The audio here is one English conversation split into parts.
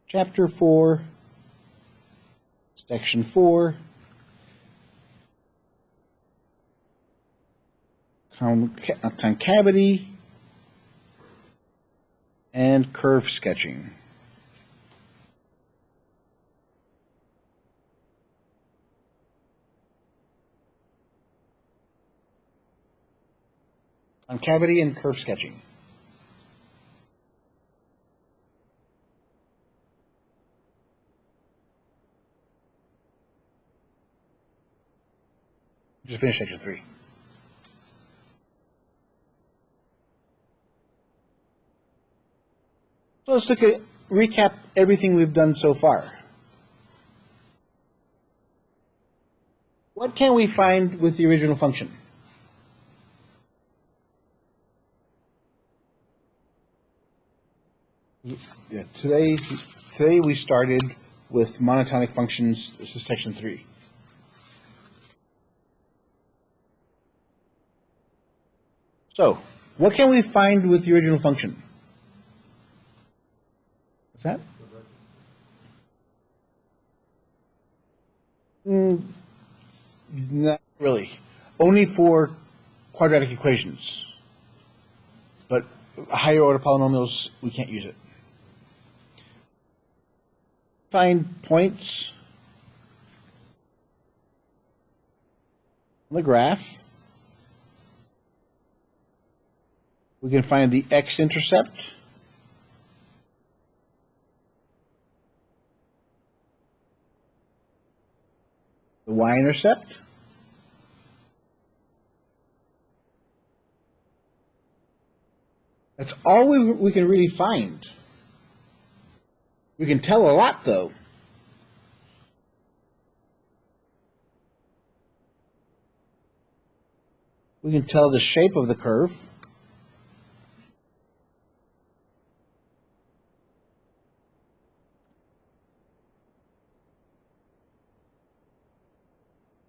Chapter 4, Section 4, Concavity and Curve Sketching. Concavity and Curve Sketching. Just finished Section 3. So let's recap everything we've done so far. What can we find with the original function? Yeah, today we started with monotonic functions. This is Section 3. So, what can we find with the original function? What's that? Not really. Only for quadratic equations. But higher order polynomials, we can't use it. Find points on the graph. We can find the x-intercept. The y-intercept. That's all we can really find. We can tell a lot, though. We can tell the shape of the curve.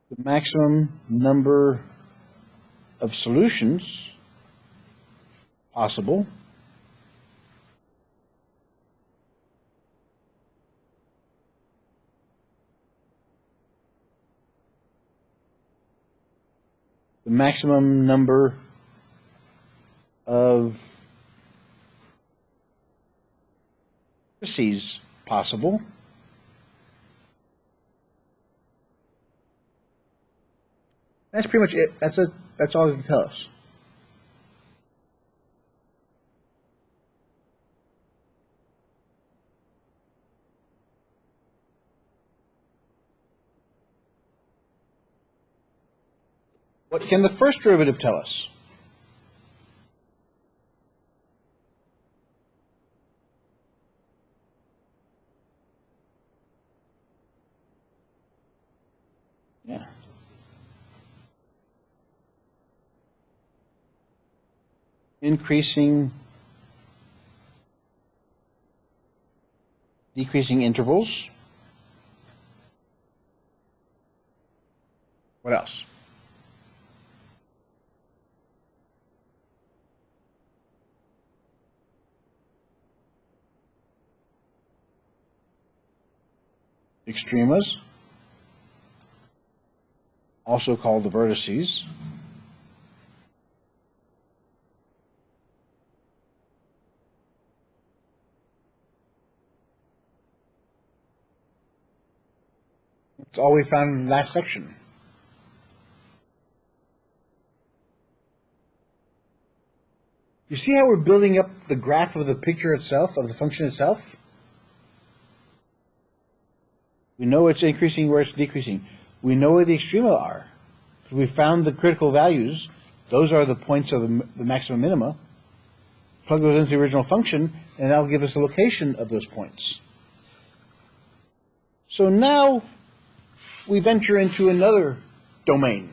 The maximum number of solutions possible. The maximum number of vertices possible. That's pretty much it. That's all it can tell us. What can the first derivative tell us? Yeah. Increasing, decreasing intervals. What else? Extremas, also called the vertices. That's all we found in the last section. You see how we're building up the graph of the picture itself, of the function itself? We know it's increasing where it's decreasing. We know where the extrema are. We found the critical values. Those are the points of the maximum minima. Plug those into the original function, and that'll give us the location of those points. So now we venture into another domain,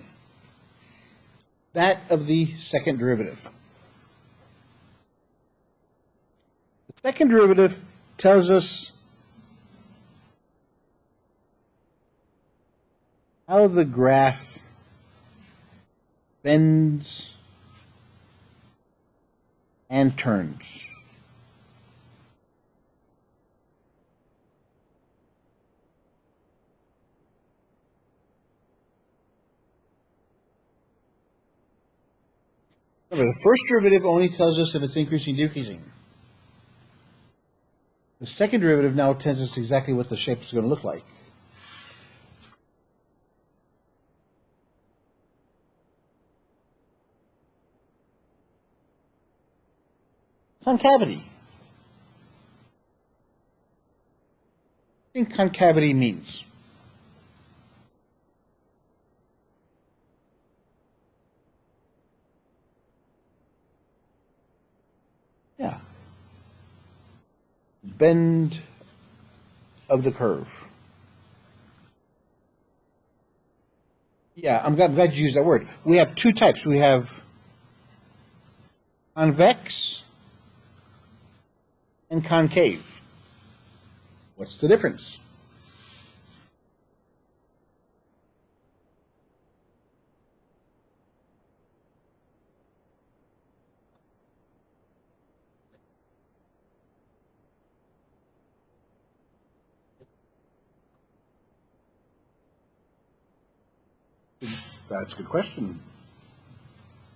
that of the second derivative. The second derivative tells us how the graph bends and turns. Remember, the first derivative only tells us if it's increasing, decreasing. The second derivative now tells us exactly what the shape is going to look like. Concavity. What do you think concavity means? Yeah. Bend of the curve. Yeah, I'm glad you used that word. We have two types. We have convex and concave. What's the difference? That's a good question.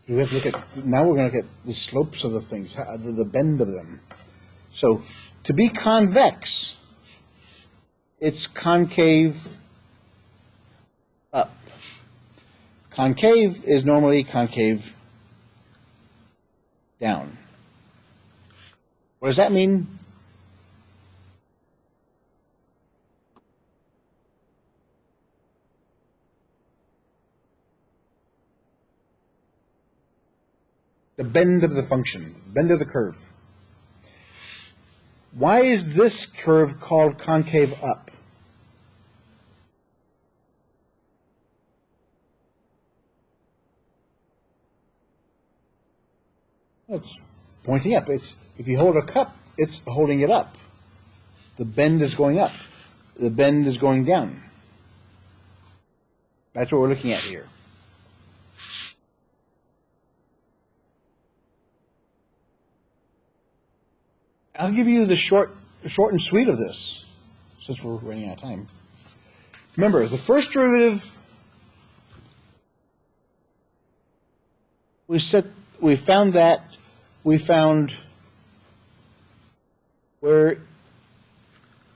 We have to look at, now we're going to look at the slopes of the things, the bend of them. So to be convex, it's concave up. Concave is normally concave down. What does that mean? The bend of the function, bend of the curve. Why is this curve called concave up? It's pointing up. If you hold a cup, it's holding it up. The bend is going up. The bend is going down. That's what we're looking at here. I'll give you the short and sweet of this, since we're running out of time. Remember, the first derivative we found we're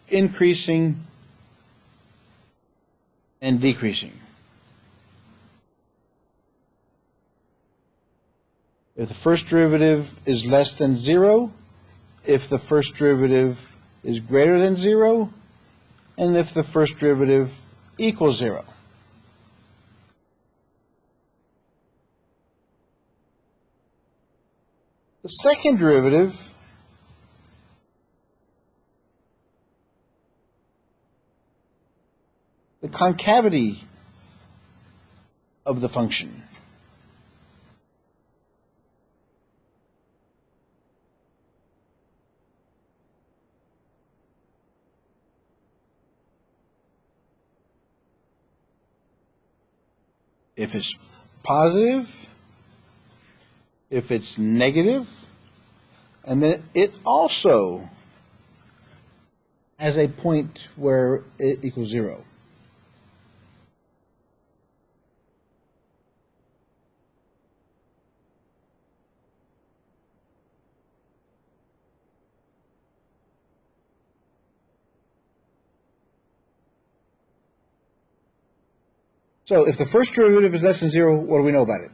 increasing and decreasing. If the first derivative is less than 0, if the first derivative is greater than 0, and if the first derivative equals 0. The second derivative the concavity of the function. If it's positive, if it's negative, and then it also has a point where it equals 0. So if the first derivative is less than 0, what do we know about it?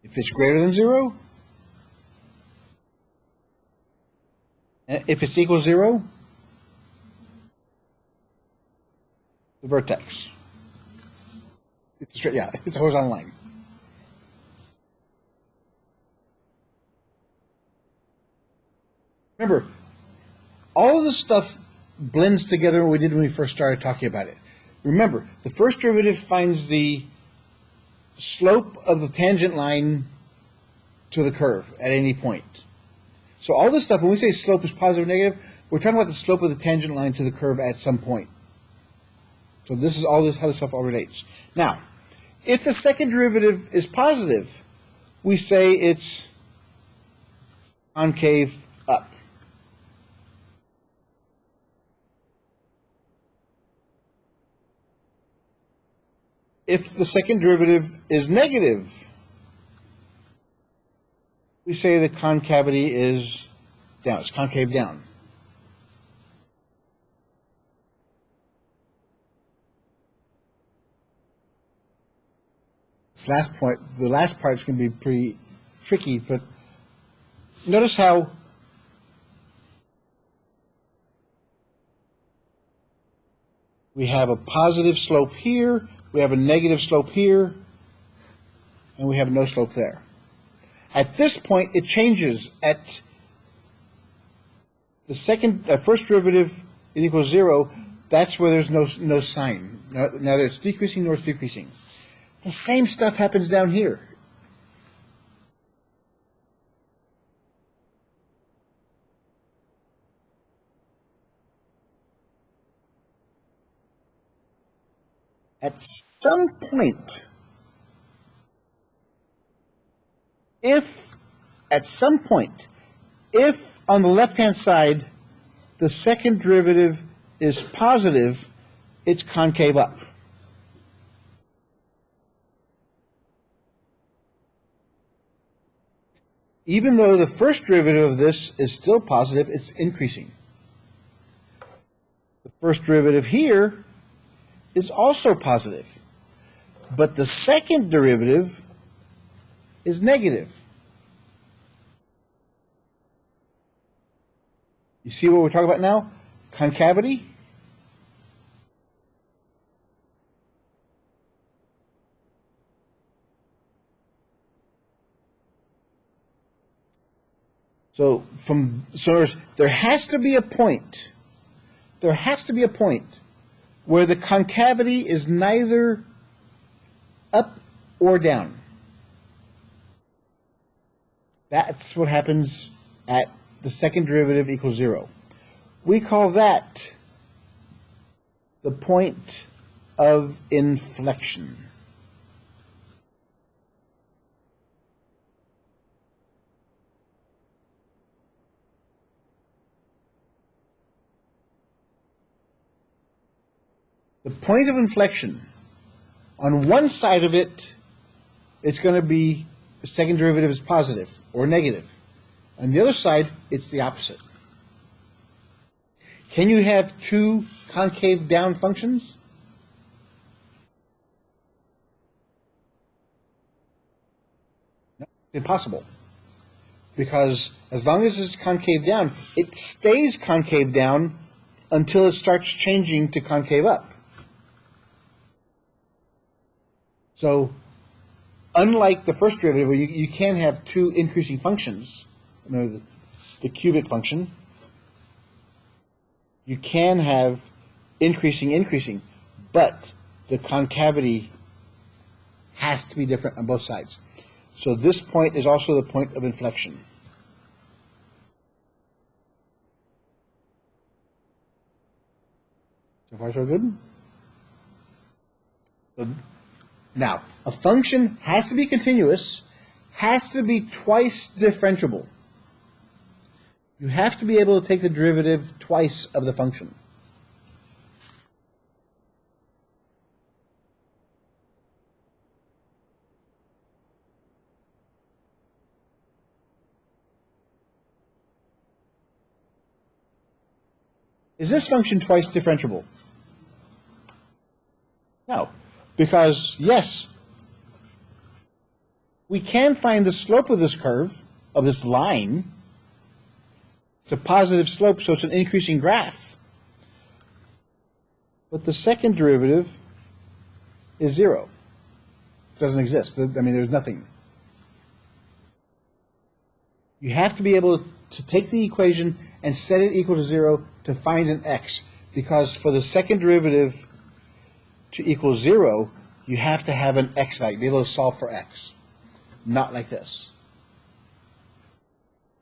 If it's greater than 0? If it's equal to 0? The vertex. It's a horizontal line. Remember, all of this stuff blends together what we did when we first started talking about it. Remember, the first derivative finds the slope of the tangent line to the curve at any point. So all this stuff, when we say slope is positive or negative, we're talking about the slope of the tangent line to the curve at some point. So this is how this stuff all relates. Now, if the second derivative is positive, we say it's concave up. If the second derivative is negative, we say the concavity is down. It's concave down. This last point, the last part is going to be pretty tricky, but notice how we have a positive slope here, we have a negative slope here, and we have no slope there. At this point, it changes. At the first derivative, it equals 0. That's where there's no sign. Neither it's decreasing nor it's decreasing. The same stuff happens down here. At some point, if on the left-hand side the second derivative is positive, it's concave up. Even though the first derivative of this is still positive, it's increasing. The first derivative here is also positive, but the second derivative is negative. You see what we're talking about now? Concavity. So there has to be a point. There has to be a point where the concavity is neither up or down. That's what happens at the second derivative equals 0. We call that the point of inflection. The point of inflection, on one side of it, it's going to be the second derivative is positive or negative. On the other side, it's the opposite. Can you have two concave down functions? No, impossible. Because as long as it's concave down, it stays concave down until it starts changing to concave up. So, unlike the first derivative, where you can have two increasing functions, the cubic function, you can have increasing, but the concavity has to be different on both sides. So this point is also the point of inflection. So far, so good? Now, a function has to be continuous, has to be twice differentiable. You have to be able to take the derivative twice of the function. Is this function twice differentiable? No. Because, yes, we can find the slope of this curve, of this line. It's a positive slope, so it's an increasing graph. But the second derivative is 0. It doesn't exist. I mean, there's nothing. You have to be able to take the equation and set it equal to 0 to find an x. Because for the second derivative to equal 0, you have to have an x value, be able to solve for x. Not like this.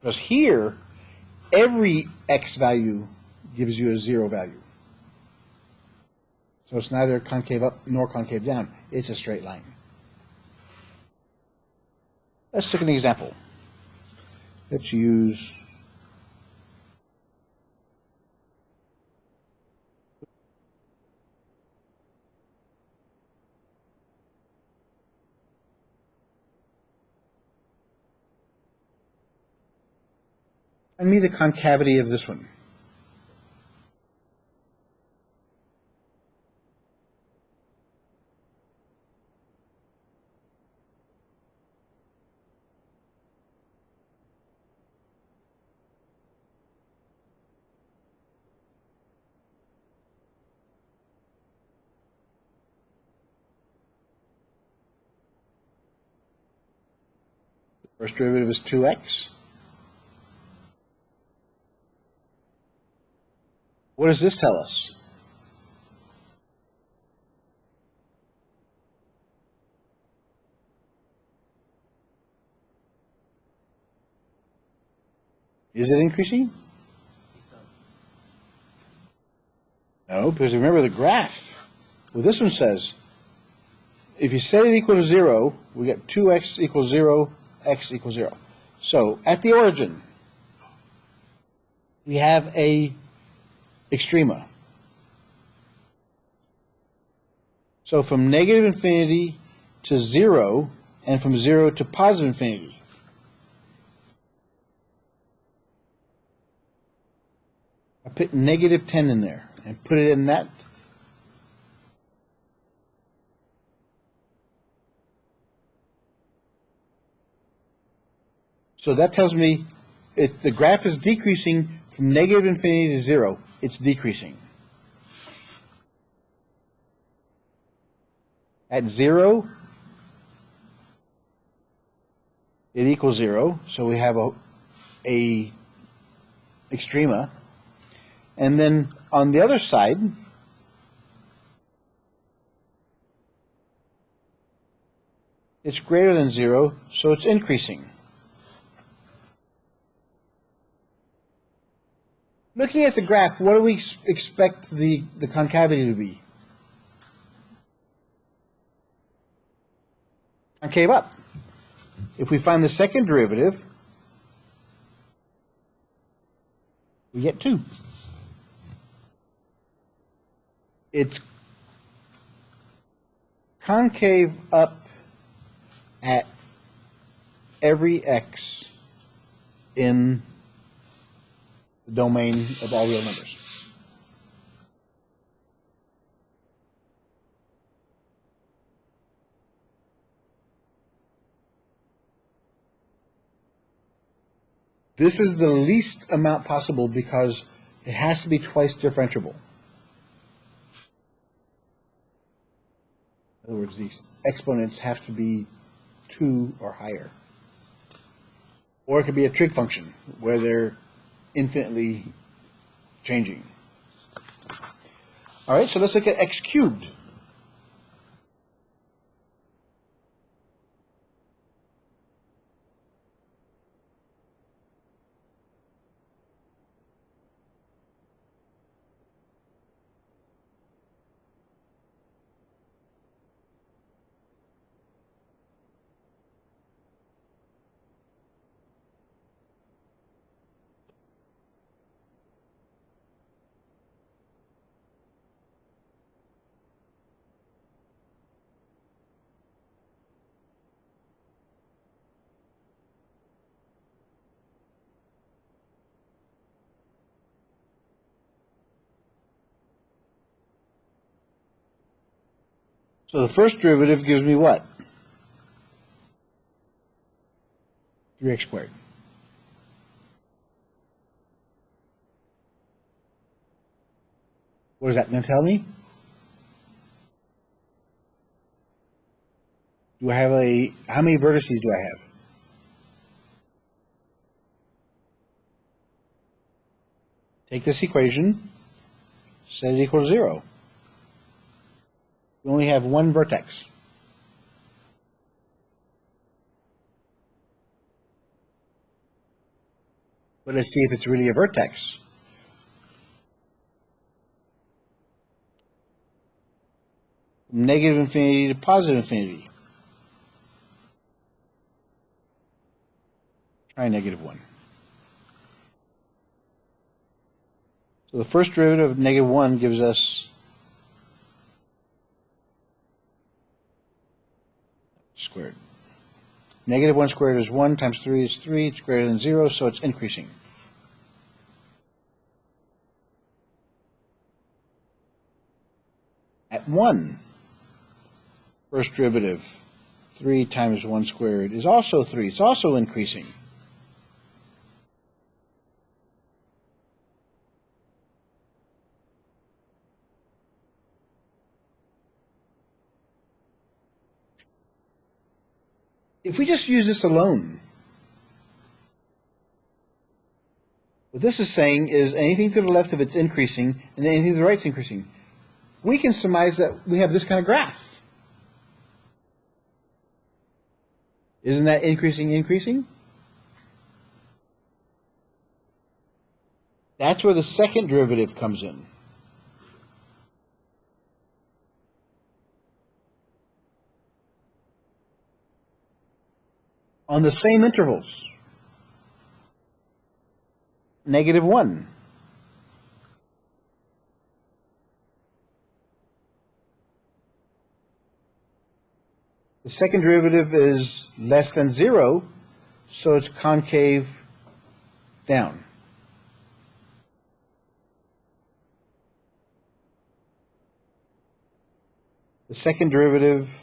Because here, every x value gives you a 0 value. So it's neither concave up nor concave down. It's a straight line. Let's take an example. Let's use Find me the concavity of this one. First derivative is 2x. What does this tell us? Is it increasing? No, because remember the graph. Well, this one says, if you set it equal to 0, we get 2x equals 0, x equals 0. So, at the origin, we have a extrema. So from negative infinity to 0, and from 0 to positive infinity. I put negative 10 in there, and put it in that. So that tells me if the graph is decreasing from negative infinity to 0, it's decreasing. At 0, it equals 0, so we have a extrema. And then on the other side, it's greater than 0, so it's increasing. Looking at the graph, what do we expect the concavity to be? Concave up. If we find the second derivative, we get 2. It's concave up at every x in the domain of all real numbers. This is the least amount possible because it has to be twice differentiable. In other words, these exponents have to be 2 or higher. Or it could be a trig function where they're infinitely changing. All right, so let's look at x cubed. So the first derivative gives me what? 3x squared. What is that going to tell me? Do I have how many vertices do I have? Take this equation, set it equal to 0. We only have one vertex. But let's see if it's really a vertex. From negative infinity to positive infinity. Try negative 1. So the first derivative of negative 1 gives us squared. Negative 1 squared is 1 times 3 is 3. It's greater than 0, so it's increasing. at 1. First derivative, 3 times 1 squared is also 3. It's also increasing. If we just use this alone, what this is saying is anything to the left of it's increasing, and anything to the right is increasing. We can surmise that we have this kind of graph. Isn't that increasing? That's where the second derivative comes in. On the same intervals. -1. The second derivative is less than 0, so it's concave down. The second derivative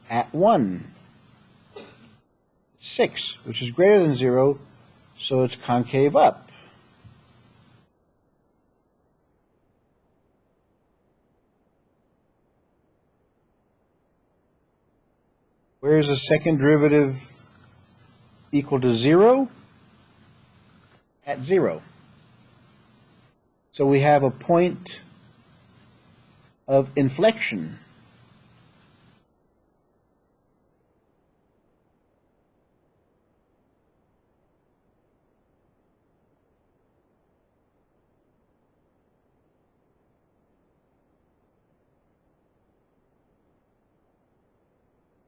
at 1, 6, which is greater than 0, so it's concave up. Where is the second derivative equal to 0? At 0. So we have a point of inflection.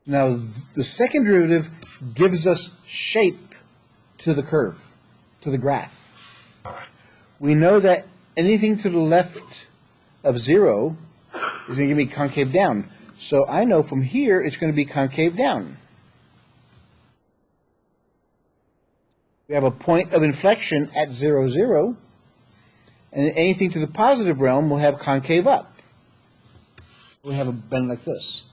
Now, the second derivative gives us shape to the curve, to the graph. We know that anything to the left of 0 is going to give me concave down. So I know from here it's going to be concave down. We have a point of inflection at 0, 0, and anything to the positive realm will have concave up. We have a bend like this.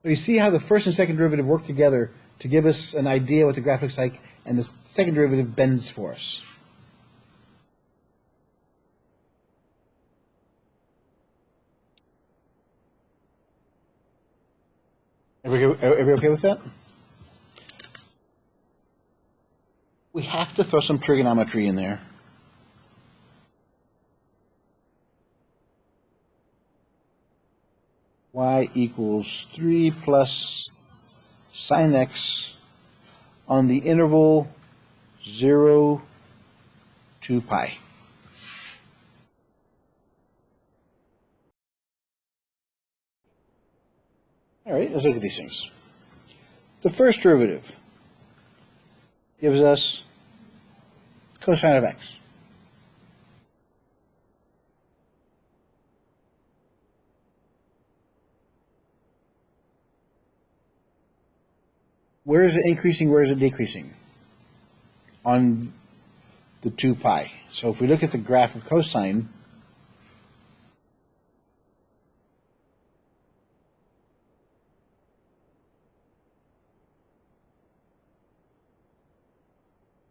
So you see how the first and second derivative work together to give us an idea what the graph looks like, and the second derivative bends for us. Everybody okay with that? We have to throw some trigonometry in there. Y equals 3 plus sine x on the interval 0 to pi. All right, let's look at these things. The first derivative gives us cosine of x. Where is it increasing, where is it decreasing? On the 2 pi. So if we look at the graph of cosine,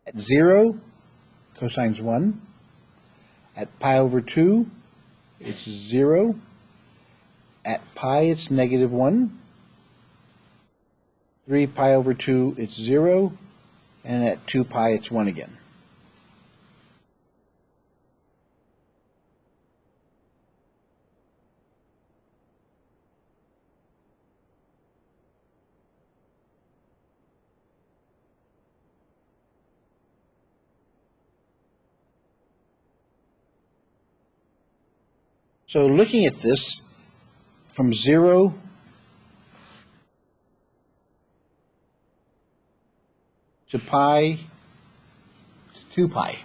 at 0, cosine's 1. At pi over 2, it's 0. At pi, it's -1. 3 pi over 2, it's 0. And at 2 pi, it's 1 again. So looking at this, from 0 to pi to 2 pi.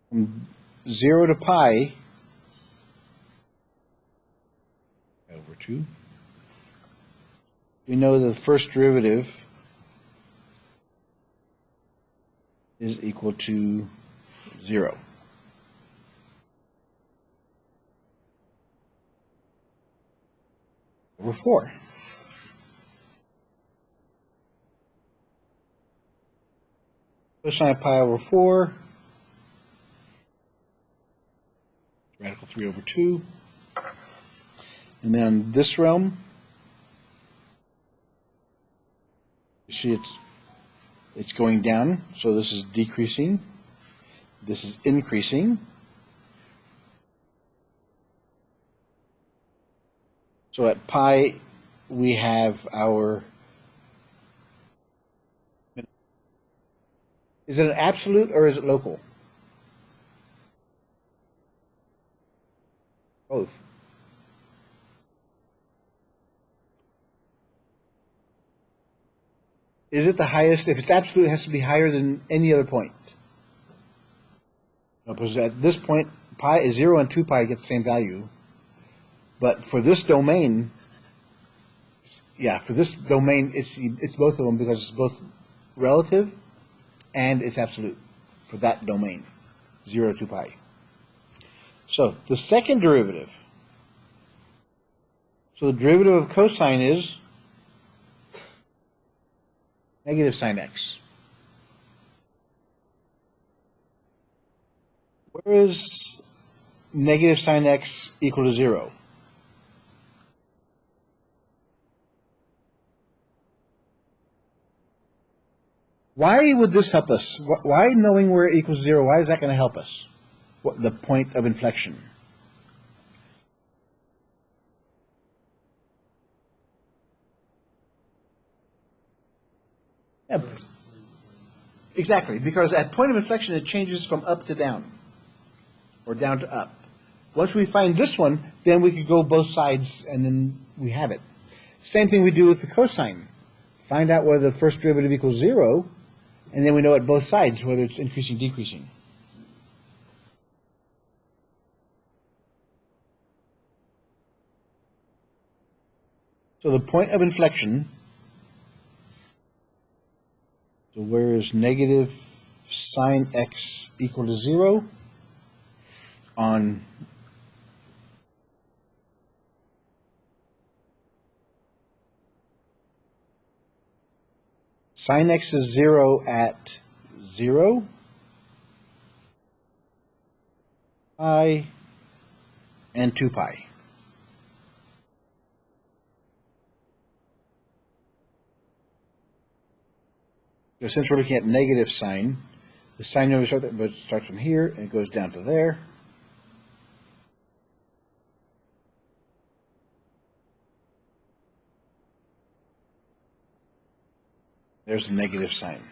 From 0 to pi over 2, we know the first derivative is equal to 0. over 4. Cosine of pi over 4, radical 3 over 2. And then in this realm, you see it's going down, so this is decreasing, this is increasing. So at pi, we have our, is it an absolute or is it local? Both. Is it the highest? If it's absolute, it has to be higher than any other point. Because at this point, pi is 0 and 2 pi get the same value. But for this domain, it's both of them because it's both relative and it's absolute for that domain, 0 to 2 pi. So the second derivative. So the derivative of cosine is negative sine x. Where is negative sine x equal to 0? Why would this help us? Why knowing where it equals 0, why is that going to help us? The point of inflection. Yeah, exactly, because at point of inflection it changes from up to down, or down to up. Once we find this one, then we could go both sides and then we have it. Same thing we do with the cosine. Find out whether the first derivative equals 0, and then we know at both sides whether it's increasing, decreasing. So the point of inflection, so where is negative sine x equal to 0 on sine x is 0 at 0, pi, and 2 pi. So since we're looking at negative sine, the sine never starts from here and it goes down to there. There's the negative sign.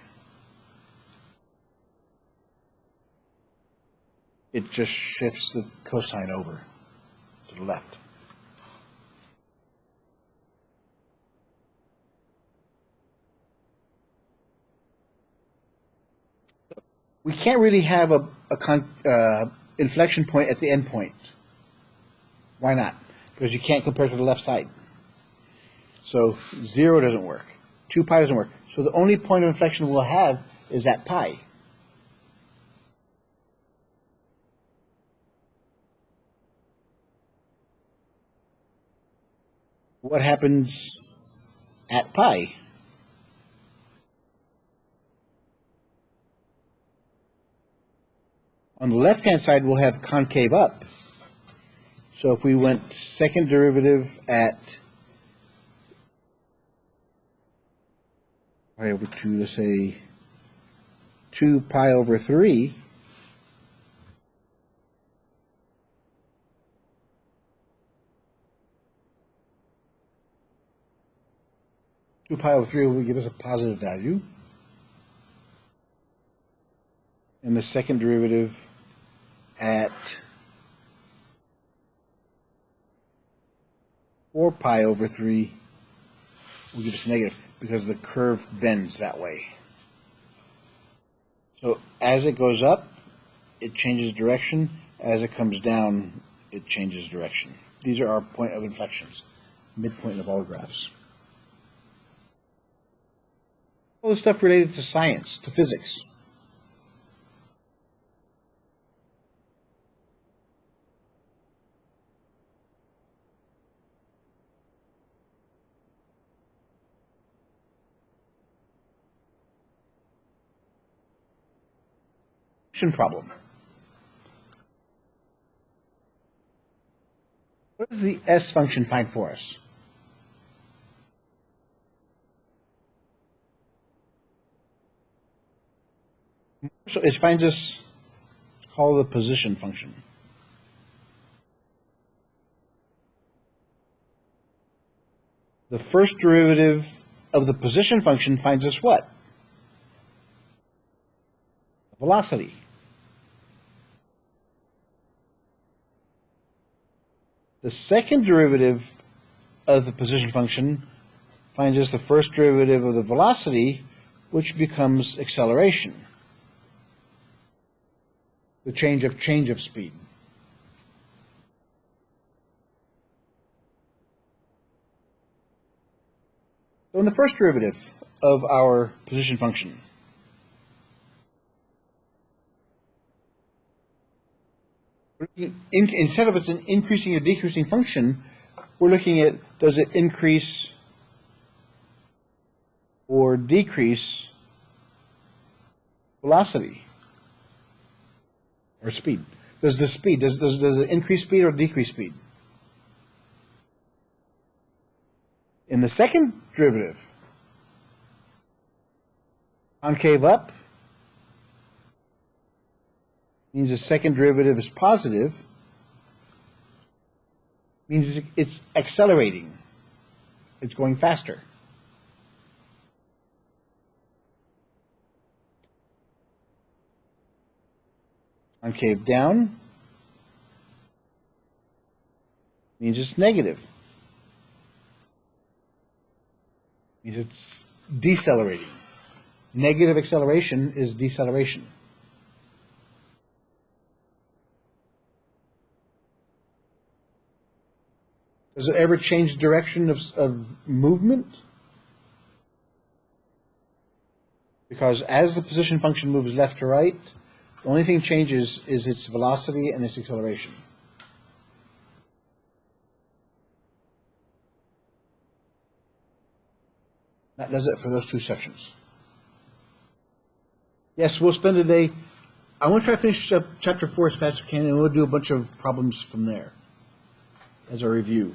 It just shifts the cosine over to the left. We can't really have a inflection point at the end point. Why not? Because you can't compare to the left side. So 0 doesn't work. 2 pi doesn't work. So the only point of inflection we'll have is at pi. What happens at pi? On the left-hand side, we'll have concave up. So if we went second derivative at pi over 2, let's say 2 pi over 3, will give us a positive value. And the second derivative at 4 pi over 3 will give us negative because the curve bends that way. So as it goes up, it changes direction. As it comes down, it changes direction. These are our point of inflections, midpoint of all graphs. All the stuff related to science, to physics. problem. What does the S function find for us? So it finds us, it's called the position function. The first derivative of the position function finds us what? Velocity. The second derivative of the position function finds us the first derivative of the velocity, which becomes acceleration. The change of speed. So in the first derivative of our position function, instead of it's an increasing or decreasing function, we're looking at, does it increase or decrease velocity or speed? Does it increase speed or decrease speed? In the second derivative, concave up means the second derivative is positive, means it's accelerating. It's going faster. Concave down means it's negative. Means it's decelerating. Negative acceleration is deceleration. Does it ever change direction of movement? Because as the position function moves left to right, the only thing changes is its velocity and its acceleration. That does it for those two sections. Yes, we'll spend a day. I want to try to finish up chapter 4 as fast as we can, and we'll do a bunch of problems from there as a review.